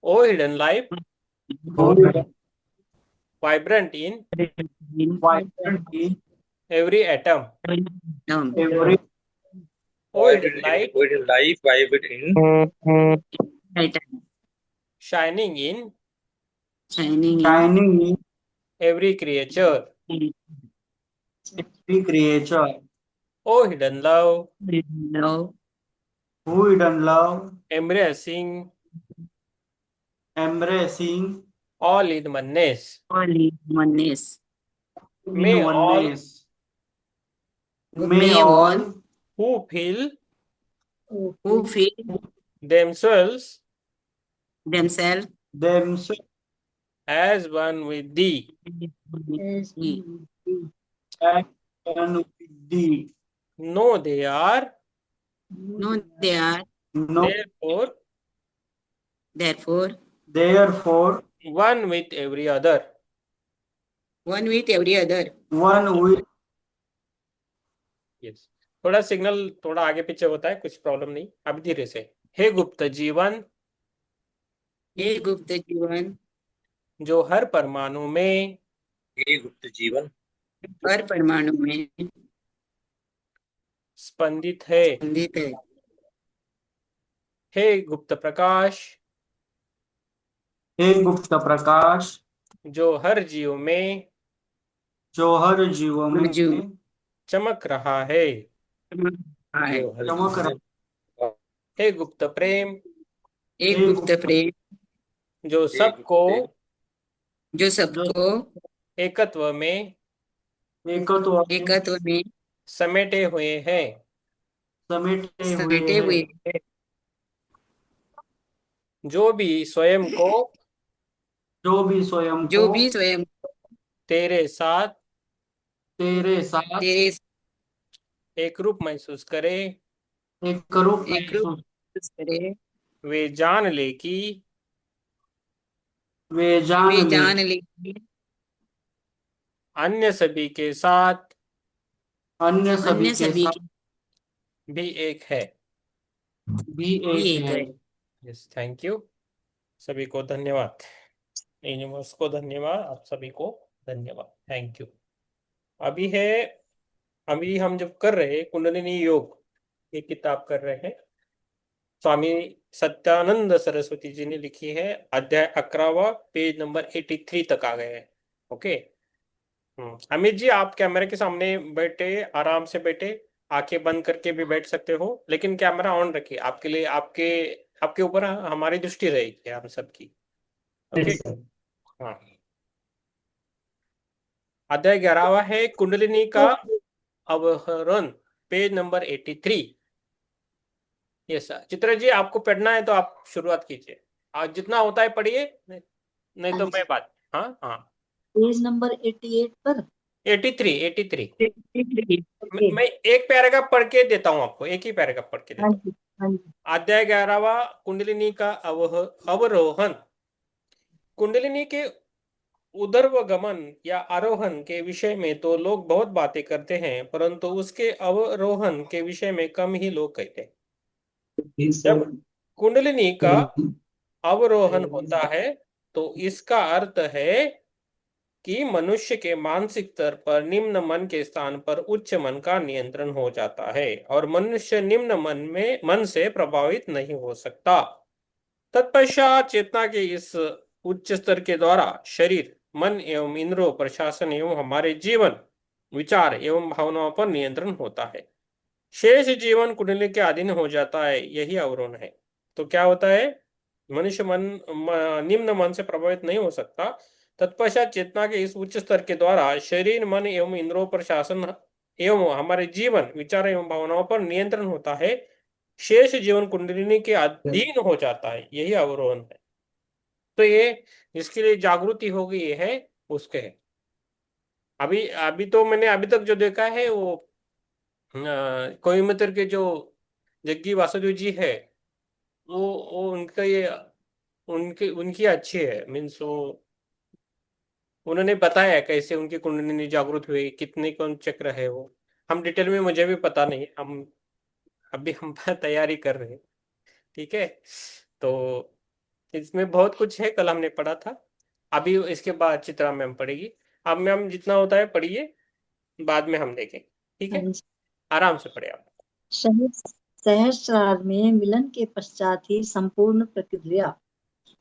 O hidden life, Vibrant vibrant in in every atom. every O hidden light, Vibrant life, vibrant in shining in shining in every creature. every creature. O hidden love, Who hidden love, embracing embracing all in oneness. in May all oneness. May all who feel themselves themselves as one with thee act one with thee. know they are No, therefore therefore, one with every other. one with yes, थोड़ा signal थोड़ा आगे पीछे होता है, कुछ problem नहीं, अब धीरे से। हे गुप्त जीवन जो हर परमाणु में ये गुप्त जीवन स्पंदित है। हे गुप्त प्रकाश हे गुप्त प्रकाश जो हर जीव में जो हर जीव में चमक रहा है। जो हर चमक जीवन रहा में हे गुप्त प्रेम हे गुप्त जो ये सबको गुप्त जो एकत्व में एकत्व में समेटे हुए हैं। समेटे हुए हैं। जो भी स्वयं को जो भी स्वयं को तेरे साथ तेरे साथ एक रूप महसूस करे, एक रूप महसूस वे जान ले कि वे जान ले अन्य सभी के साथ अन्य सभी के साथ भी एक है। भी एक है। Yes, thank you. सभी को धन्यवाद, यूनिवर्स को धन्यवाद, आप सभी को धन्यवाद, थैंक यू। अभी है, अभी हम जब कर रहे हैं कुंडलिनी योग, ये किताब कर रहे हैं, स्वामी सत्यानंद सरस्वती जी ने लिखी है, अध्याय 11वां, पेज नंबर 83 तक आ गए हैं। ओके। अमित जी, आप कैमरे के सामने बैठे, आराम से बैठे, आंखें बंद करके भी बैठ सकते हो, लेकिन कैमरा ऑन रखिए, आपके लिए, आपके आपके ऊपर हमारी दृष्टि रहेगी, हम सबकी। ओके। हाँ, अध्याय 11वां है कुंडलिनी का अवहरण, page number 83। Yes sir, Chitra ji आपको पढ़ना है तो आप शुरुआत कीजिए, आज जितना होता है पढ़िए, नहीं तो मैं बात। हाँ हाँ, पेज नंबर 88 पर 83 83। ओके। मैं एक पैराग्राफ पढ़ के देता हूँ आपको, एक ही पैराग्राफ पढ़ के हाँ देता हूँ। जी, हाँ जी। अध्याय 11वां, कुंडलिनी का अवरोहन। कुंडलिनी के उर्ध्वगमन या आरोहण के विषय में तो लोग बहुत बातें करते हैं, परंतु उसके अवरोहण के विषय में कम ही लोग कहते हैं। जब कुंडलिनी का अवरोहण होता है तो इसका अर्थ है कि मनुष्य के मानसिक स्तर पर निम्न मन के स्थान पर उच्च मन का नियंत्रण हो जाता है और मनुष्य निम्न मन से प्रभावित नहीं हो सकता। तत्पश्चात चेतना के इस उच्च स्तर के द्वारा शरीर, मन एवं इंद्रियों पर शासन एवं हमारे जीवन, विचार एवं भावनाओं पर नियंत्रण होता है। शेष जीवन कुंडली के अधीन हो जाता है, यही अवरोध है। तो क्या होता है, मनुष्य निम्न मन से प्रभावित नहीं हो सकता। तत्पश्चात चेतना के इस उच्च स्तर के द्वारा शरीर, मन एवं इंद्रियों पर शासन एवं हमारे जीवन, विचार एवं भावनाओं पर नियंत्रण होता है। शेष जीवन कुंडलिनी के अधीन हो जाता है, यही अवरोहन है। तो ये जिसके लिए जागृति हो गई है उसके है। अभी अभी तो मैंने अभी तक जो देखा है वो कोयम्बतूर के जो जग्गी वासुदेव जी है, वो उनका ये, उनकी उनकी अच्छी है, मीन्स वो उन्होंने बताया कैसे उनकी कुंडलिनी जागृत हुई, कितने कौन चक्र है वो। हम डिटेल में मुझे भी पता नहीं, हम अभी हम तैयारी कर रहे हैं। ठीक है, तो इसमें बहुत कुछ है, कल हमने पढ़ा था। अभी इसके बाद चित्रा मैम पढ़ेगी। अब मैम जितना होता है पढ़िए, बाद में हम देखेंगे, ठीक है? आराम से पढ़े आप। सहस्रार में मिलन के पश्चात ही संपूर्ण प्रक्रिया,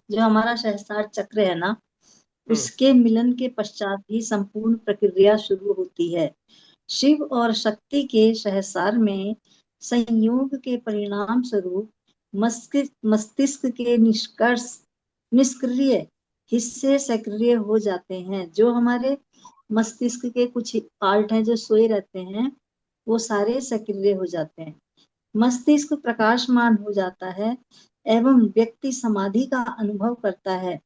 जो हमारा सहस्रार चक्र है ना, उसके मिलन के पश्चात ही संपूर्ण प्रक्रिया शुरू होती है। शिव और शक्ति के सहस्रार में संयोग के परिणाम स्वरूप मस्तिष्क के निष्क्रिय हिस्से सक्रिय हो जाते हैं। जो हमारे मस्तिष्क के कुछ पार्ट हैं जो सोए रहते हैं, वो सारे सक्रिय हो जाते हैं। मस्तिष्क प्रकाशमान हो जाता है एवं व्यक्ति समाधि का अनुभव करता है।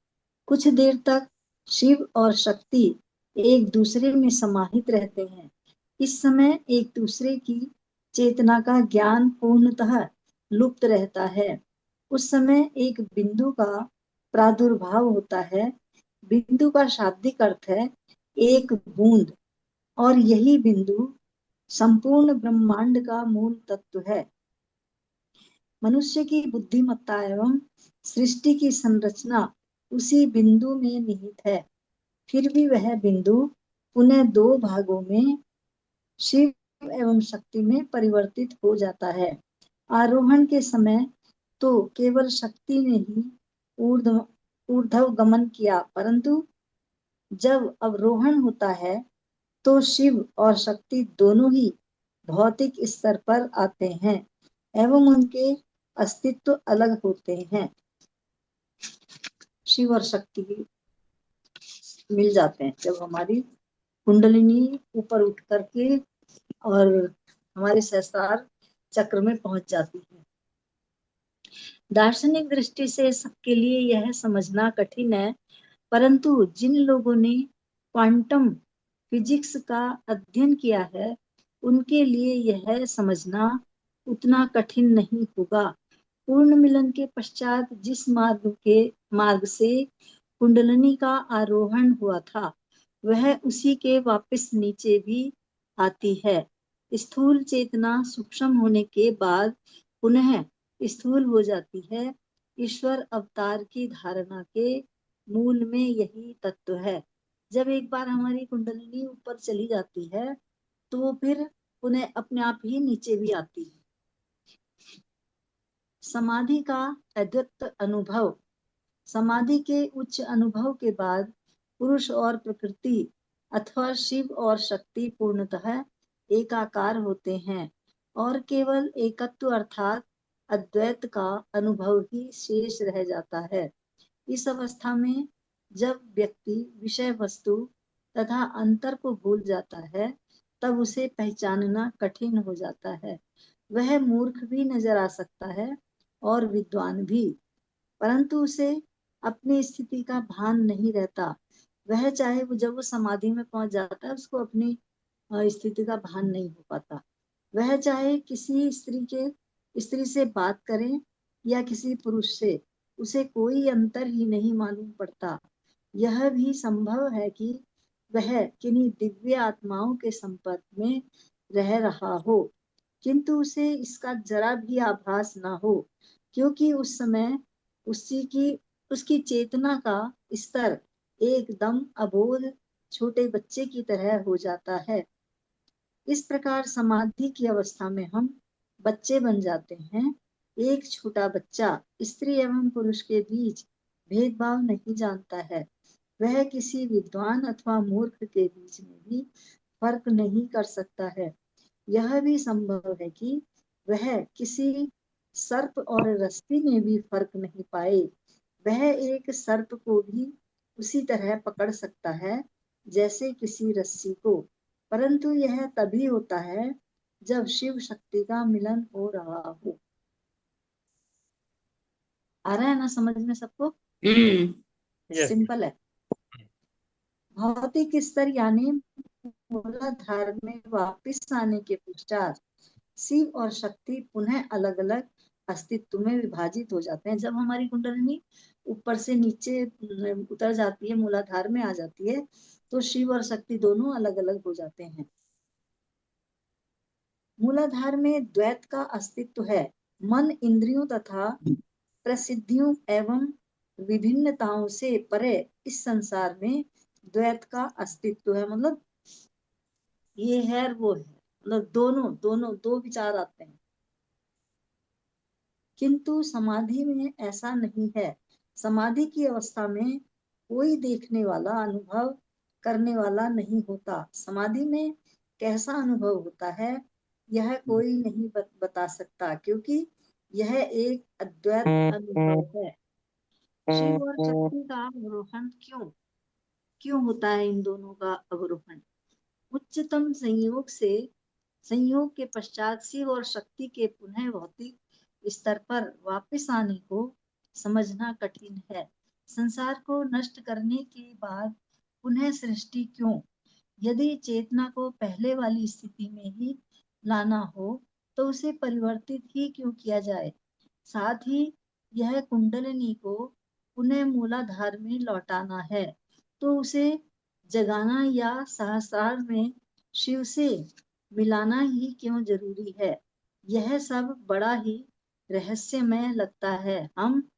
कुछ देर तक शिव और शक्ति एक दूसरे में समाहित रहते हैं। इस समय एक दूसरे की चेतना का ज्ञान पूर्णतः लुप्त रहता है। उस समय एक बिंदु का प्रादुर्भाव होता है। बिंदु का शाब्दिक अर्थ है एक बूंद, और यही बिंदु संपूर्ण ब्रह्मांड का मूल तत्व है। मनुष्य की बुद्धिमत्ता एवं सृष्टि की संरचना उसी बिंदु में निहित है। फिर भी वह बिंदु पुनः दो भागों में, शिव एवं शक्ति में परिवर्तित हो जाता है। आरोहण के समय तो केवल शक्ति ने ही ऊर्ध्व गमन किया, परंतु जब अवरोहण होता है तो शिव और शक्ति दोनों ही भौतिक स्तर पर आते हैं एवं उनके अस्तित्व अलग होते हैं। शिव और शक्ति मिल जाते हैं जब हमारी कुंडलिनी ऊपर उठ करके और हमारे सहस्रार चक्र में पहुंच जाती है। दार्शनिक दृष्टि से सबके लिए यह समझना कठिन है, परंतु जिन लोगों ने क्वांटम फिजिक्स का अध्ययन किया है, उनके लिए यह समझना उतना कठिन नहीं होगा। पूर्ण मिलन के पश्चात जिस मार्ग से कुंडलिनी का आरोहण हुआ था, वह उसी के वापस नीचे भी आती है। स्थूल चेतना सूक्ष्म होने के बाद पुनः स्थूल हो जाती है। ईश्वर अवतार की धारणा के मूल में यही तत्व है। जब एक बार हमारी कुंडलिनी ऊपर चली जाती है, तो वो फिर पुनः अपने आप ही नीचे भी आती है। समाधि का अद्वैत अनुभव। समाधि के उच्च अनुभव के बाद पुरुष और प्रकृति अथवा शिव और शक्ति पूर्णतः एकाकार होते हैं और केवल एकत्व अर्थात अद्वैत का अनुभव ही शेष रह जाता है। इस अवस्था में जब व्यक्ति विषय वस्तु तथा अंतर को भूल जाता है, तब उसे पहचानना कठिन हो जाता है। वह मूर्ख भी नजर आ सकता है और विद्वान भी, परंतु उसे अपनी स्थिति का भान नहीं रहता। वह चाहे वो जब वो समाधि में पहुंच जाता है, उसको अपनी स्थिति का भान नहीं हो पाता। वह चाहे किसी स्त्री से बात करें या किसी पुरुष से, उसे कोई अंतर ही नहीं मालूम पड़ता। यह भी संभव है कि वह किन्हीं दिव्य आत्माओं के संपर्क में रह रहा हो, किंतु उसे इसका जरा भी आभास न हो, क्योंकि उस समय उसकी चेतना का स्तर एकदम अबोध छोटे बच्चे की तरह हो जाता है। इस प्रकार समाधि की अवस्था में हम बच्चे बन जाते हैं। एक छोटा बच्चा स्त्री एवं पुरुष के बीच भेदभाव नहीं जानता है। वह किसी विद्वान अथवा मूर्ख के बीच में भी फर्क नहीं कर सकता है। यह भी संभव है कि वह किसी सर्प और रस्सी में भी फर्क नहीं पाए। वह एक सर्प को भी उसी तरह पकड़ सकता है जैसे किसी रस्सी को, परंतु यह तभी होता है जब शिव शक्ति का मिलन हो रहा हो। आ रहा है ना समझ में सबको? यस। सिंपल है। भौतिक स्तर यानी मूलाधार में वापस आने के पश्चात शिव और शक्ति पुनः अलग अलग अस्तित्व में विभाजित हो जाते हैं। जब हमारी कुंडलिनी ऊपर से नीचे उतर जाती है, मूलाधार में आ जाती है, तो शिव और शक्ति दोनों अलग अलग हो जाते हैं। मूलाधार में द्वैत का अस्तित्व है, मन इंद्रियों तथा प्रसिद्धियों एवं विभिन्नताओं से परे इस संसार में द्वैत का अस्तित्व है। मतलब ये है और वो है, मतलब दोनों दोनों दो विचार आते हैं। किंतु समाधि में ऐसा नहीं है। समाधि की अवस्था में कोई देखने वाला, अनुभव करने वाला नहीं होता। समाधि में कैसा अनुभव होता है यह कोई नहीं बता सकता, क्योंकि यह एक अद्वैत अनुभव है। शिव और शक्ति का अवरोहन क्यों होता है? इन दोनों का अवरोहन उच्चतम संयोग के पश्चात शिव और शक्ति के पुनः भौतिक स्तर पर वापस आने को समझना कठिन है। संसार को नष्ट करने के बाद पुनः सृष्टि क्यों? यदि चेतना को पहले वाली स्थिति में ही लाना हो तो उसे परिवर्तित ही क्यों किया जाए? साथ ही यह कुंडलिनी को पुनः मूलाधार में लौटाना है तो उसे जगाना या सहस्रार में शिव से मिलाना ही क्यों जरूरी है? यह सब बड़ा ही रहस्यमय लगता है। हम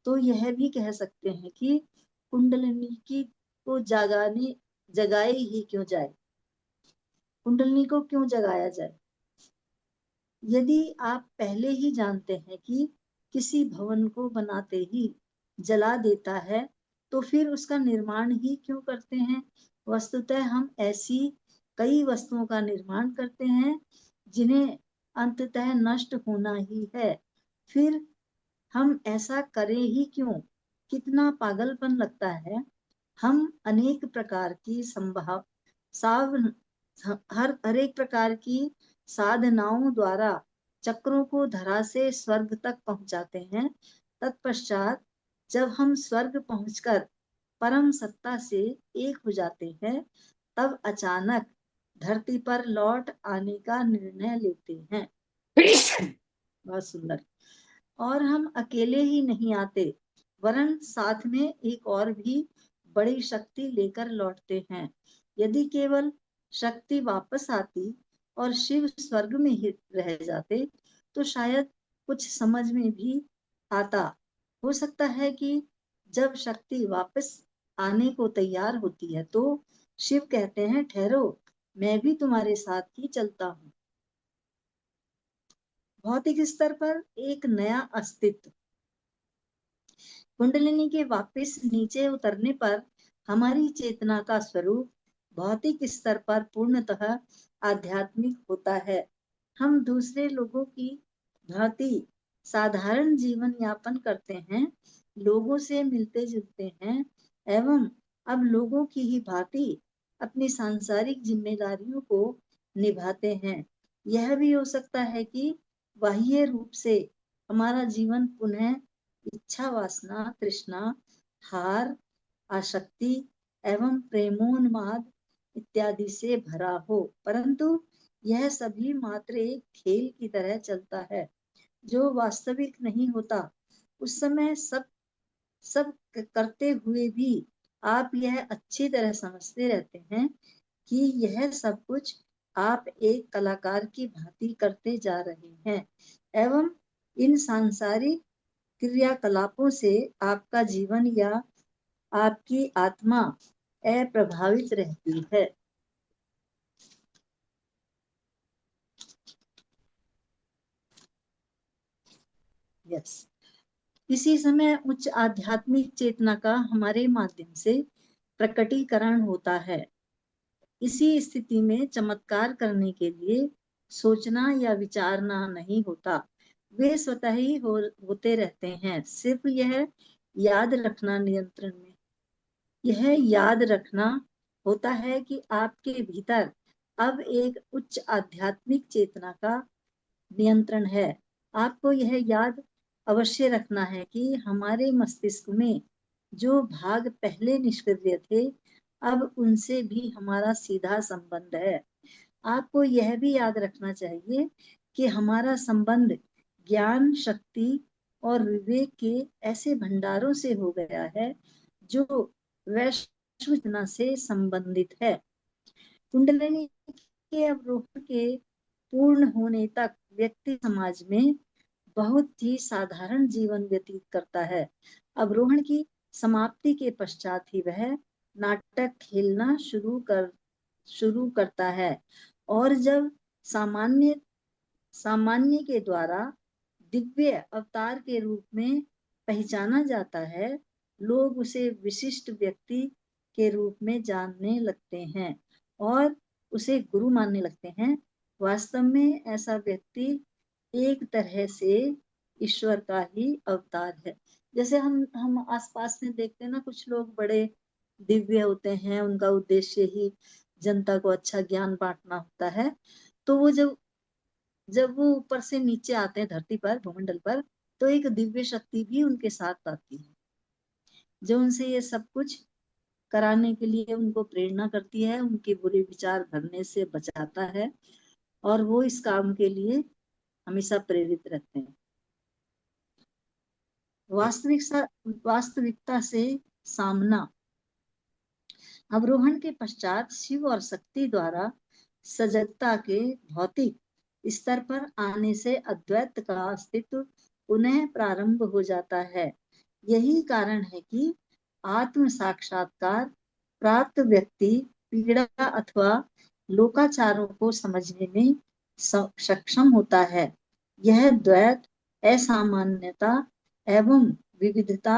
तो यह भी कह सकते हैं कि कुंडलिनी की को जगाए ही क्यों जाए? कुंडलिनी को क्यों जगाया जाए? यदि आप पहले ही जानते हैं कि किसी भवन को बनाते ही जला देता है तो फिर उसका निर्माण ही क्यों करते हैं? वस्तुतः हम ऐसी कई वस्तुओं का निर्माण करते हैं जिन्हें अंततः नष्ट होना ही है, फिर हम ऐसा करें ही क्यों? कितना पागलपन लगता है। हम अनेक प्रकार की हर एक प्रकार की साधनाओं द्वारा चक्रों को धरा से स्वर्ग तक पहुंचाते हैं। तत्पश्चात जब हम स्वर्ग पहुंचकर परम सत्ता से एक हो जाते हैं तब अचानक धरती पर लौट आने का निर्णय लेते हैं। बहुत सुंदर। और हम अकेले ही नहीं आते वरन साथ में एक और भी बड़ी शक्ति लेकर लौटते हैं। यदि केवल शक्ति वापस आती और शिव स्वर्ग में ही रह जाते तो शायद कुछ समझ में भी आता। हो सकता है कि जब शक्ति वापस आने को तैयार होती है तो शिव कहते हैं, ठहरो, मैं भी तुम्हारे साथ ही चलता हूँ। भौतिक स्तर पर एक नया अस्तित्व। कुंडलिनी के वापस नीचे उतरने पर हमारी चेतना का स्वरूप भौतिक स्तर पर पूर्णतः आध्यात्मिक होता है। हम दूसरे लोगों की भांति साधारण जीवन यापन करते हैं, लोगों से मिलते जुलते हैं एवं अब लोगों की ही भांति अपनी सांसारिक जिम्मेदारियों को निभाते हैं। यह भी हो सकता है कि बाह्य रूप से हमारा जीवन पुनः इच्छा, वासना, तृष्णा, हार, आसक्ति एवं प्रेमोन्माद इत्यादि से भरा हो, परंतु यह सभी मात्र एक खेल की तरह चलता है जो वास्तविक नहीं होता। उस समय सब करते हुए भी आप यह अच्छी तरह समझते रहते हैं कि यह सब कुछ आप एक कलाकार की भांति करते जा रहे हैं एवं इन सांसारिक क्रियाकलापों से आपका जीवन या आपकी आत्मा अप्रभावित रहती है। यस, इसी समय उच्च आध्यात्मिक चेतना का हमारे माध्यम से प्रकटीकरण होता है। इसी स्थिति में चमत्कार करने के लिए सोचना या विचारना नहीं होता, वे स्वतः ही होते रहते हैं। सिर्फ यह याद रखना होता है कि आपके भीतर अब एक उच्च आध्यात्मिक चेतना का नियंत्रण है। आपको यह याद अवश्य रखना है कि हमारे मस्तिष्क में जो भाग पहले निष्क्रिय थे अब उनसे भी हमारा सीधा संबंध है। आपको यह भी याद रखना चाहिए कि हमारा संबंध ज्ञान, शक्ति और विवेक के ऐसे भंडारों से हो गया है जो वैश्विकता से संबंधित है। कुंडलिनी के अवरोहण के पूर्ण होने तक व्यक्ति समाज में बहुत ही साधारण जीवन व्यतीत करता है। अवरोहण की समाप्ति के पश्चात ही वह नाटक खेलना शुरू करता है, और जब सामान्य सामान्य के द्वारा दिव्य अवतार के रूप में पहचाना जाता है, लोग उसे विशिष्ट व्यक्ति के रूप में जानने लगते हैं और उसे गुरु मानने लगते हैं। वास्तव में ऐसा व्यक्ति एक तरह से ईश्वर का ही अवतार है। जैसे हम आसपास में देखते हैं ना, कुछ लोग बड़े दिव्य होते हैं, उनका उद्देश्य ही जनता को अच्छा ज्ञान बांटना होता है। तो वो जब वो ऊपर से नीचे आते हैं धरती पर, भूमंडल पर, तो एक दिव्य शक्ति भी उनके साथ आती है, जो उनसे ये सब कुछ कराने के लिए उनको प्रेरणा करती है, उनके बुरे विचार भरने से बचाता है, और वो इस काम के लिए हमेशा प्रेरित रहते हैं। वास्तविकता से सामना। अवरोहण के पश्चात शिव और शक्ति द्वारा सजगता के भौतिक स्तर पर आने से अद्वैत का अस्तित्व पुनः प्रारंभ हो जाता है। यही कारण है कि आत्म साक्षात्कार प्राप्त व्यक्ति पीड़ा अथवा लोकाचारों को समझने में सक्षम होता है। यह द्वैत असामान्यता एवं विविधता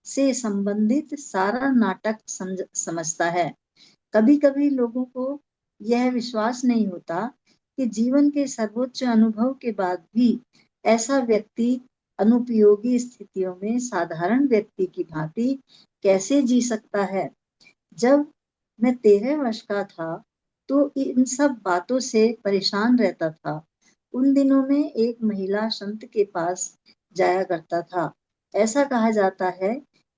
से संबंधित सारा नाटक समझता है। कभी कभी लोगों को यह विश्वास नहीं होता कि जीवन के सर्वोच्च अनुभव के बाद भी ऐसा व्यक्ति अनुपयोगी स्थितियों में साधारण व्यक्ति की भांति कैसे जी सकता है। जब मैं 13 वर्ष का था तो इन सब बातों से परेशान रहता था। उन दिनों में एक महिला संत के पास जाया करता था। ऐसा कहा जाता है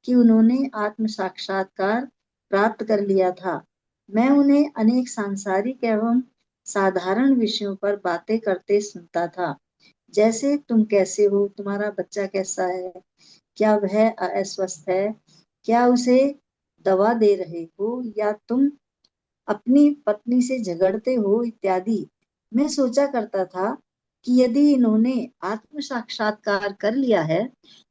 कि उन्होंने आत्म साक्षात्कार प्राप्त कर लिया था। मैं उन्हें अनेक सांसारिक एवं साधारण विषयों पर बातें करते सुनता था, जैसे तुम कैसे हो, तुम्हारा बच्चा कैसा है, क्या वह अस्वस्थ है, क्या उसे दवा दे रहे हो, या तुम अपनी पत्नी से झगड़ते हो इत्यादि। मैं सोचा करता था कि यदि इन्होंने आत्म साक्षात्कार कर लिया है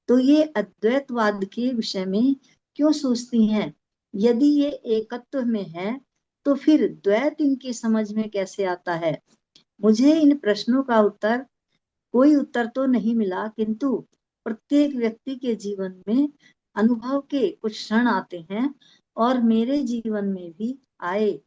तो ये अद्वैतवाद के विषय में क्यों सोचती हैं। यदि ये एकत्व में है तो फिर द्वैत इनकी समझ में कैसे आता है। मुझे इन प्रश्नों का कोई उत्तर तो नहीं मिला, किंतु प्रत्येक व्यक्ति के जीवन में अनुभव के कुछ क्षण आते हैं, और मेरे जीवन में भी आए।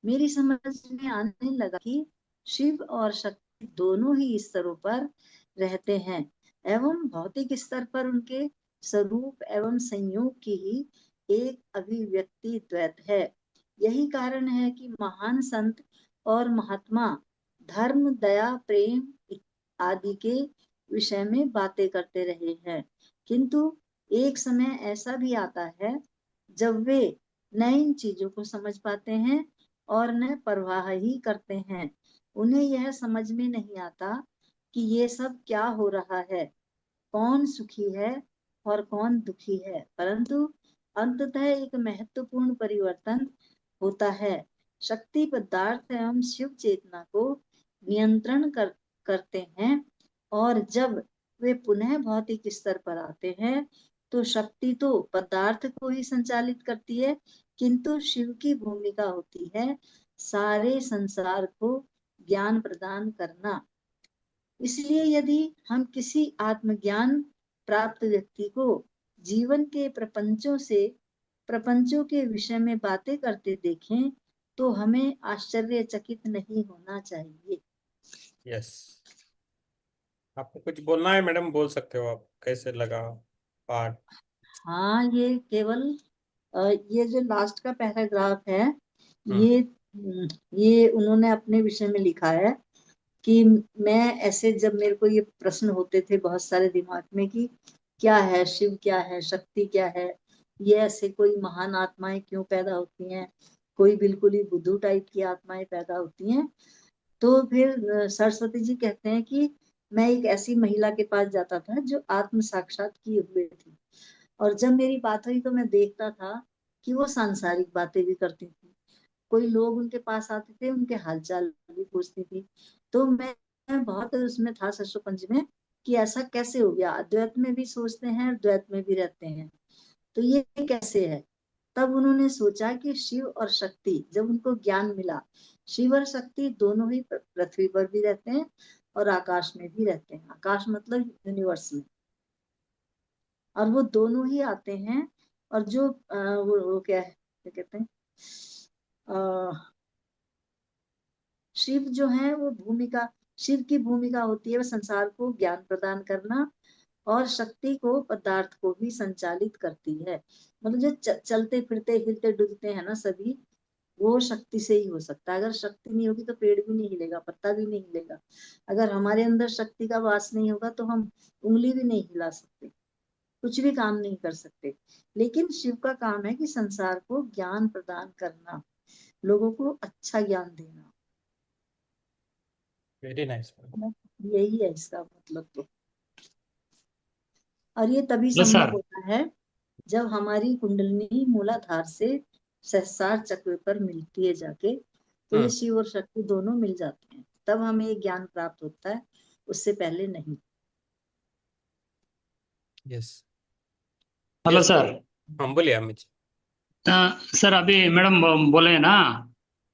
मेरी समझ में आने लगा कि शिव और शक्ति दोनों ही स्तरों पर रहते हैं, एवं भौतिक स्तर पर उनके स्वरूप एवं संयोग की ही एक अभिव्यक्ति द्वैत है। यही कारण है कि महान संत और महात्मा धर्म, दया, प्रेम आदि के विषय में बातें करते रहे हैं, किंतु एक समय ऐसा भी आता है जब वे न इन चीजों को समझ पाते हैं और न परवाह ही करते हैं। उन्हें यह समझ में नहीं आता कि ये सब क्या हो रहा है, कौन सुखी है और कौन दुखी है, परंतु अंततः एक महत्वपूर्ण परिवर्तन होता है। शक्ति पदार्थ एवं शिव चेतना को नियंत्रण करते हैं, और जब वे पुनः भौतिक स्तर पर आते हैं तो शक्ति तो पदार्थ को ही संचालित करती है, किंतु शिव की भूमिका होती है सारे संसार को ज्ञान प्रदान करना। इसलिए यदि हम किसी आत्मज्ञान प्राप्त व्यक्ति को जीवन के प्रपंचों के विषय में बातें करते देखें तो हमें आश्चर्यचकित नहीं होना चाहिए। यस, आपको कुछ बोलना है मैडम, बोल सकते हो आप। कैसे लगा पाठ? हाँ, ये केवल ये जो लास्ट का पैराग्राफ है, हम्म। ये उन्होंने अपने विषय में लिखा है कि मैं ऐसे, जब मेरे को ये प्रश्न होते थे बहुत सारे दिमाग में कि क्या है शिव, क्या है शक्ति, क्या है ये, ऐसे कोई महान आत्माएं क्यों पैदा होती हैं, कोई बिल्कुल ही बुद्धू टाइप की आत्माएं पैदा होती हैं। तो फिर सरस्वती जी कहते हैं कि मैं एक ऐसी महिला के पास जाता था जो आत्म साक्षात किए हुए थी, और जब मेरी बात हुई तो मैं देखता था कि वो सांसारिक बातें भी करती थी। कोई लोग उनके पास आते थे, उनके हालचाल भी पूछती थी। तो मैं बहुत उसमें था सरसों पंच में कि ऐसा कैसे हो गया, अद्वैत में भी सोचते हैं और द्वैत में भी रहते हैं, तो ये कैसे है। तब उन्होंने सोचा कि शिव और शक्ति, जब उनको ज्ञान मिला, शिव और शक्ति दोनों ही पृथ्वी पर भी रहते हैं और आकाश में भी रहते हैं। आकाश मतलब यूनिवर्स में, और वो दोनों ही आते हैं। और जो वो क्या कहते हैं, शिव जो है वो भूमिका, शिव की भूमिका होती है वो संसार को ज्ञान प्रदान करना, और शक्ति को, पदार्थ को भी संचालित करती है। मतलब जो चलते फिरते हिलते डुलते हैं ना सभी, वो शक्ति से ही हो सकता है। अगर शक्ति नहीं होगी तो पेड़ भी नहीं हिलेगा, पत्ता भी नहीं हिलेगा। अगर हमारे अंदर शक्ति का वास नहीं होगा तो हम उंगली भी नहीं हिला सकते, कुछ भी काम नहीं कर सकते। लेकिन शिव का काम है कि संसार को ज्ञान प्रदान करना, लोगों को अच्छा ज्ञान देना। Very nice. यही है इसका मतलब तो। और ये तभी हेलो संभव सर। होता है जब हमारी कुंडलिनी मूलाधार से सहस्रार चक्र पर मिलती है जाके, तो ये शिव और शक्ति दोनों मिल जाते हैं, तब हमें ये ज्ञान प्राप्त होता है, उससे पहले नहीं। यस। Hello sir. हम बोलिए अमित जी। सर अभी मैडम बोले ना,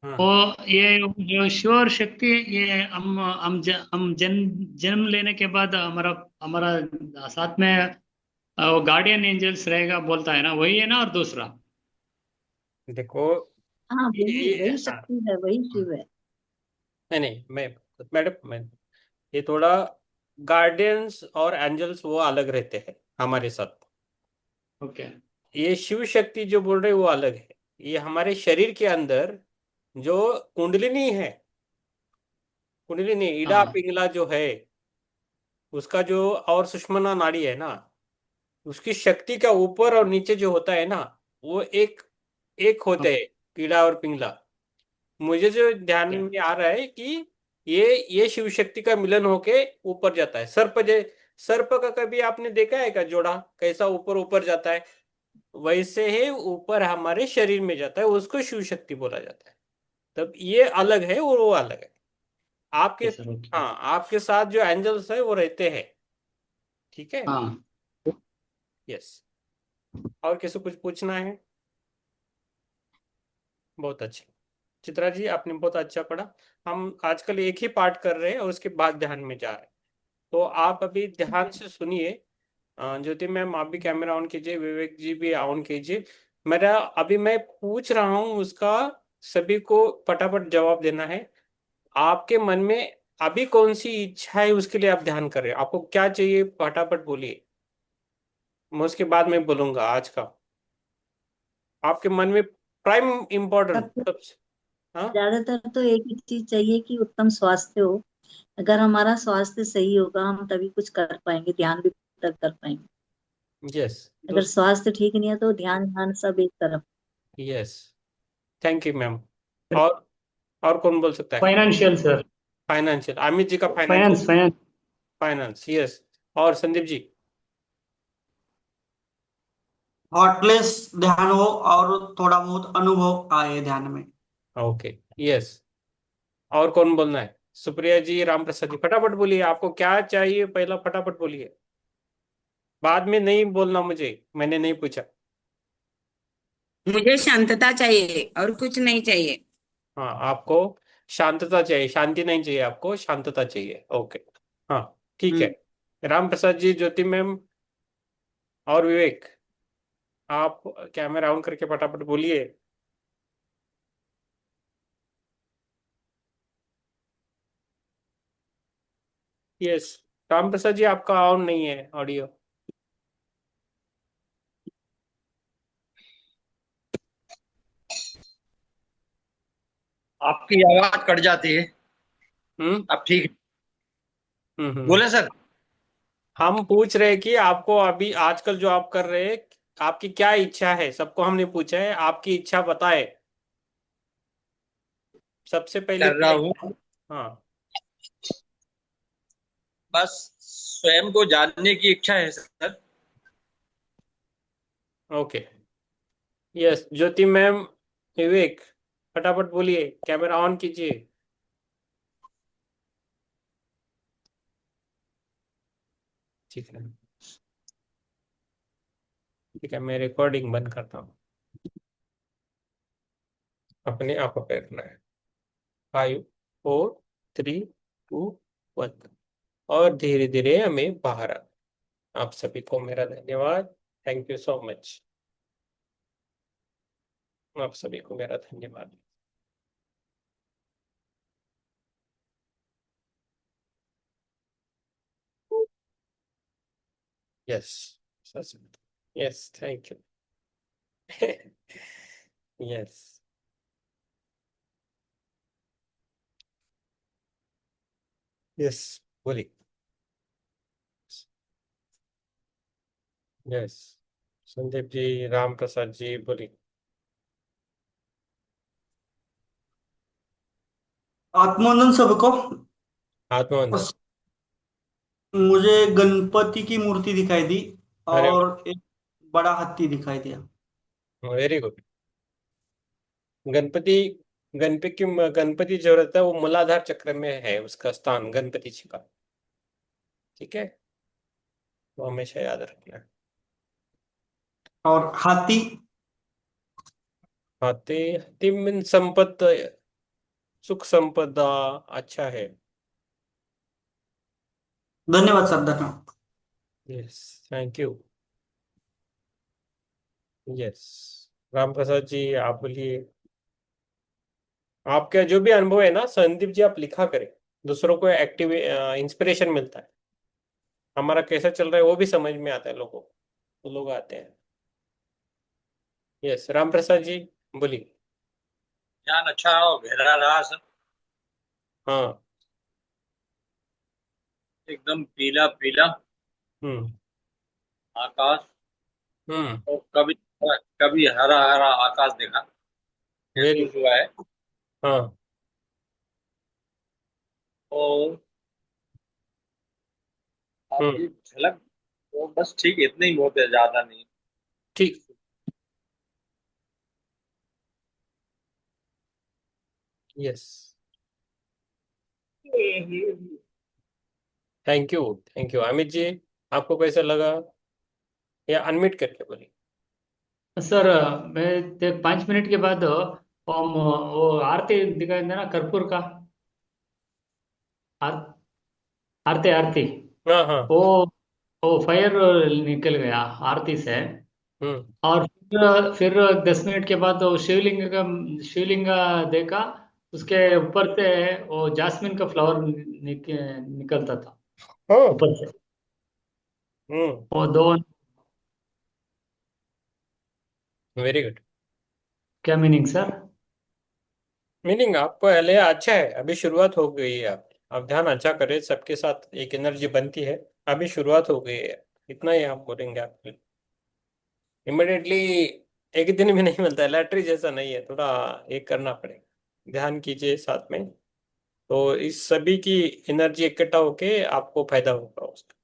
हाँ वो ये जो शिव और शक्ति, ये हम जन्म लेने के बाद हमारा हमारा साथ में वो गार्डियन एंजल्स रहेगा बोलता है ना, वही है ना? और दूसरा देखो, हाँ, वही ये वही हाँ, शक्ति है, वही शिव है। नहीं नहीं, मैडम ये थोड़ा गार्डियंस और एंजल्स वो अलग रहते हैं हमारे साथ। ओके। ये शिव शक्ति जो बोल रहे हैं वो अलग है। ये हमारे शरीर के अंदर जो कुंडलिनी है, कुंडलिनी इडा हाँ। पिंगला जो है, उसका जो और सुषुम्ना नाड़ी है ना, उसकी शक्ति का ऊपर और नीचे जो होता है ना, वो एक एक होते हैं, कीड़ा और पिंगला। मुझे जो ध्यान ओके। में आ रहा है कि ये शिव शक्ति का मिलन होके ऊपर जाता है। सर्प का कभी आपने देखा है क्या जोड़ा, कैसा ऊपर ऊपर जाता है? वैसे ही ऊपर हमारे शरीर में जाता है, उसको शिव शक्ति बोला जाता है। तब ये अलग है और वो अलग है। आपके, ओके सर। ओके। हाँ, आपके साथ जो एंजल्स है वो रहते हैं। ठीक है। हाँ। यस। और किसी कुछ पूछना है? बहुत अच्छे। चित्रा जी, आपने बहुत अच्छा पढ़ा। हम आजकल एक ही पाठ कर रहे हैं और उसके बाद ध्यान में जा रहे हैं, तो आप अभी ध्यान से सुनिए। ज्योति मैम आप भी कैमरा ऑन कीजिए, विवेक जी भी ऑन कीजिए। मेरा अभी मैं पूछ रहा हूँ उसका, सभी को फटाफट जवाब देना है। आपके मन में अभी कौन सी इच्छा है उसके लिए आप ध्यान करें। आपको क्या चाहिए फटाफट बोलिए, मैं उसके बाद में बोलूंगा आज का। आपके मन में प्राइम इम्पोर्टेंट सबसे सबसे। हाँ। ज्यादातर तो एक ही चीज चाहिए कि उत्तम स्वास्थ्य हो। अगर हमारा स्वास्थ्य सही होगा हम तभी कुछ कर पाएंगे, ध्यान भी तब कर पाएंगे। यस। अगर स्वास्थ्य ठीक नहीं है तो ध्यान ध्यान सब एक तरफ। यस। Thank you ma'am. और और कौन बोल सकता है? Financial sir. Financial, Amit ji का financial. Finance finance. Finance, yes. और संदीप जी? थॉटलेस ध्यान हो और थोड़ा बहुत अनुभव आए ध्यान में। ओके। यस। और कौन बोलना है? सुप्रिया जी, राम प्रसाद जी, फटाफट बोलिए, आपको क्या चाहिए पहला फटाफट बोलिए। बाद में नहीं बोलना मुझे, मैंने नहीं पूछा। मुझे शांतता चाहिए और कुछ नहीं चाहिए। हाँ, आपको शांतता चाहिए, शांति नहीं चाहिए, आपको शांतता चाहिए। ओके। हाँ, ठीक है। हम्म। राम प्रसाद जी, ज्योति मैम और विवेक, आप कैमरा ऑन करके फटाफट बोलिए। यस। राम प्रसाद जी, आपका ऑन नहीं है ऑडियो। आपकी आवाज कट जाती है। हम्म अब ठीक हम्म। बोले सर। हम पूछ रहे हैं कि आपको अभी आजकल जो आप कर रहे हैं, आपकी क्या इच्छा है, सबको हमने पूछा है, आपकी इच्छा बताए सबसे पहले कर रहा क्या हूँ, इच्छा? हाँ। बस स्वयं को जानने की इच्छा है सर। ओके। यस, ज्योति मैम, विवेक, फटाफट बोलिए, कैमरा ऑन कीजिए। ठीक है, ठीक है, मैं रिकॉर्डिंग बंद करता हूँ। अपने आप को करना है। 5 4 3 2 1। और धीरे धीरे हमें बाहर आना। आप सभी को मेरा धन्यवाद। Thank you so much. आप सभी को मेरा धन्यवाद। Yes, yes, thank you. Yes, yes, बोलिए। यस, संदीप जी, राम प्रसाद जी, बोलिए। आत्मवंदन सबको। आत्मवंदन। बस मुझे गणपति की मूर्ति दिखाई दी अरे, और एक बड़ा हाथी दिखाई दिया। Very good. गणपति, गणपति जो रहता है वो मूलाधार चक्र में है, उसका स्थान गणपति जी का। ठीक है, तो हमेशा याद रखना है। और हाथी। हाथी, हाथी मीन संपत्त, सुख संपदा। अच्छा है। धन्यवाद सर, धन्यवाद। Yes, thank you. Yes, Ram Prasad ji, आप बोलिए। आपका जो भी अनुभव है ना संदीप जी, आप लिखा करें। दूसरों को एक्टिव इंस्पिरेशन मिलता है। हमारा कैसा चल रहा है वो भी समझ में आता है लोगों को, तो लोग आते हैं। यस, राम प्रसाद जी, बोलिए। ज्ञान अच्छा और गहरा रहा सर। हाँ। एकदम पीला पीला हम्म। आकाश, हम्म। और कभी कभी हरा हरा आकाश देखा, वेरी। महसूस हुआ है। हाँ। और हम्म। आपकी झलक, तो बस ठीक इतना ही बहुत है, ज्यादा नहीं। ठीक। Yes, thank you. Thank you Amit ji. आपको कैसा लगा? या अनम्यूट करके बोलिए। सर मैं 5 मिनट के बाद हम वो आरती दिखाई देना कर्पूर का। आर, आरती आरती। हाँ, हाँ। वो वो फायर निकल गया आरती से। हम्म। और फिर 10 मिनट के बाद वो शिवलिंग देखा। उसके ऊपर से वो जास्मिन का फ्लावर निकलता था हाँ। ऊपर से। हम्म। वो दो। Very good. क्या मीनिंग सर? मीनिंग आपको पहले अच्छा है, अभी शुरुआत हो गई है। आप ध्यान अच्छा करें, सबके साथ एक एनर्जी बनती है। अभी शुरुआत हो गई है, इतना ही हम बोलेंगे आपको। इमिडिएटली एक दिन भी नहीं मिलता है, लैटरी जैसा नहीं है, थोड़ा एक करना पड़ेगा। ध्यान कीजिए साथ में, तो इस सभी की एनर्जी इकट्ठा होके आपको फायदा होगा उसका,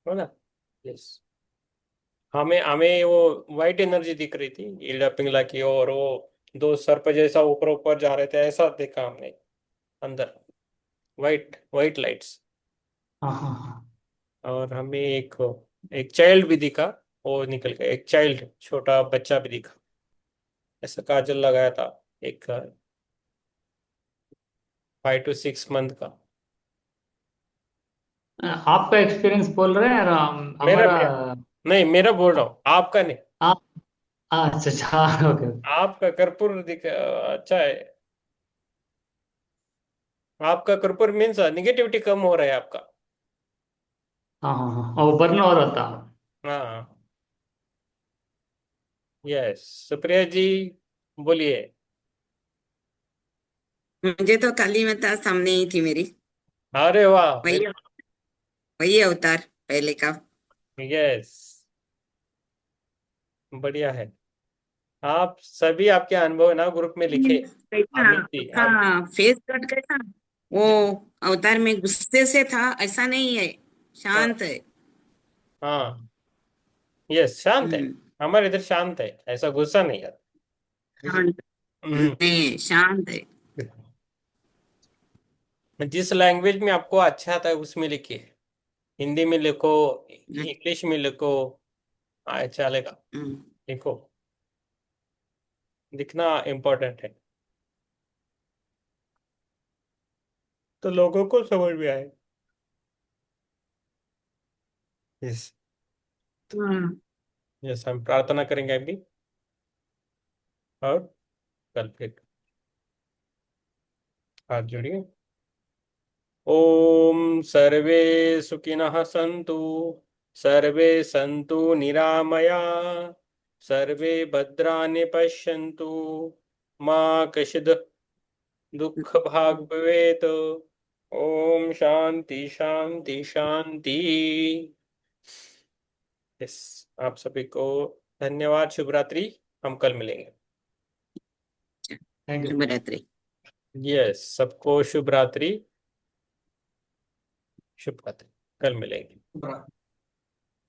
हो ना। यस। हमें हमें वो वाइट एनर्जी दिख रही थी इल्डा पिंगला की, और वो दो सर्प जैसा ऊपर ऊपर जा रहे थे, ऐसा देखा हमने अंदर, वाइट वाइट लाइट्स। हाँ हाँ हाँ। और हमें एक एक चाइल्ड भी दिखा, वो निकल गया, एक चाइल्ड छोटा बच्चा भी दिखा, ऐसा काजल लगाया था, एक 5 to 6 मंथ का। आपका एक्सपीरियंस बोल रहे हैं मेरा हमारा। नहीं, मेरा बोल रहा हूँ, आपका नहीं। आप अच्छा अच्छा ओके। आपका कर्पूर दिख अच्छा है। आपका कर्पूर मीन्स निगेटिविटी कम हो रहा है आपका। हाँ हाँ हाँ, वो बर्न हो रहा था। हाँ। यस, सुप्रिया जी, बोलिए। मुझे तो काली माता सामने ही थी मेरी। अरे वाह, वही वही अवतार पहले का। यस, बढ़िया है। आप सभी आपके अनुभव ना ग्रुप में लिखे। कैसा अमित जी, उसका आप फेस कट कैसा? वो जी। अवतार में गुस्से से था ऐसा नहीं है, हाँ, शांत है। हाँ। यस, शांत है। हम्म। हमारे इधर शांत है, ऐसा गुस्सा नहीं आता। शांत हम्म। नहीं, शांत है। जिस लैंग्वेज में आपको अच्छा आता है उसमें लिखिए। हिंदी में लिखो, इंग्लिश में लिखो, चलेगा। हम्म, लिखो, लिखना इम्पोर्टेंट है तो लोगों को समझ में आए। यस, हाँ, यस, हम प्रार्थना करेंगे अभी और कल फिर हाथ जोड़िए। ओम सर्वे सुखिनः सन्तु, सर्वे सन्तु निरामया, सर्वे भद्राणि पश्यन्तु, मा कश्चित् दुःख भाग भवेत्। ओम शांति शांति शांति। यस, आप सभी को धन्यवाद। शुभ रात्रि। हम कल मिलेंगे। Thank you. शुभ रात्रि। यस, सबको शुभ रात्रि। शुभ रात्रि, कल मिलेंगे।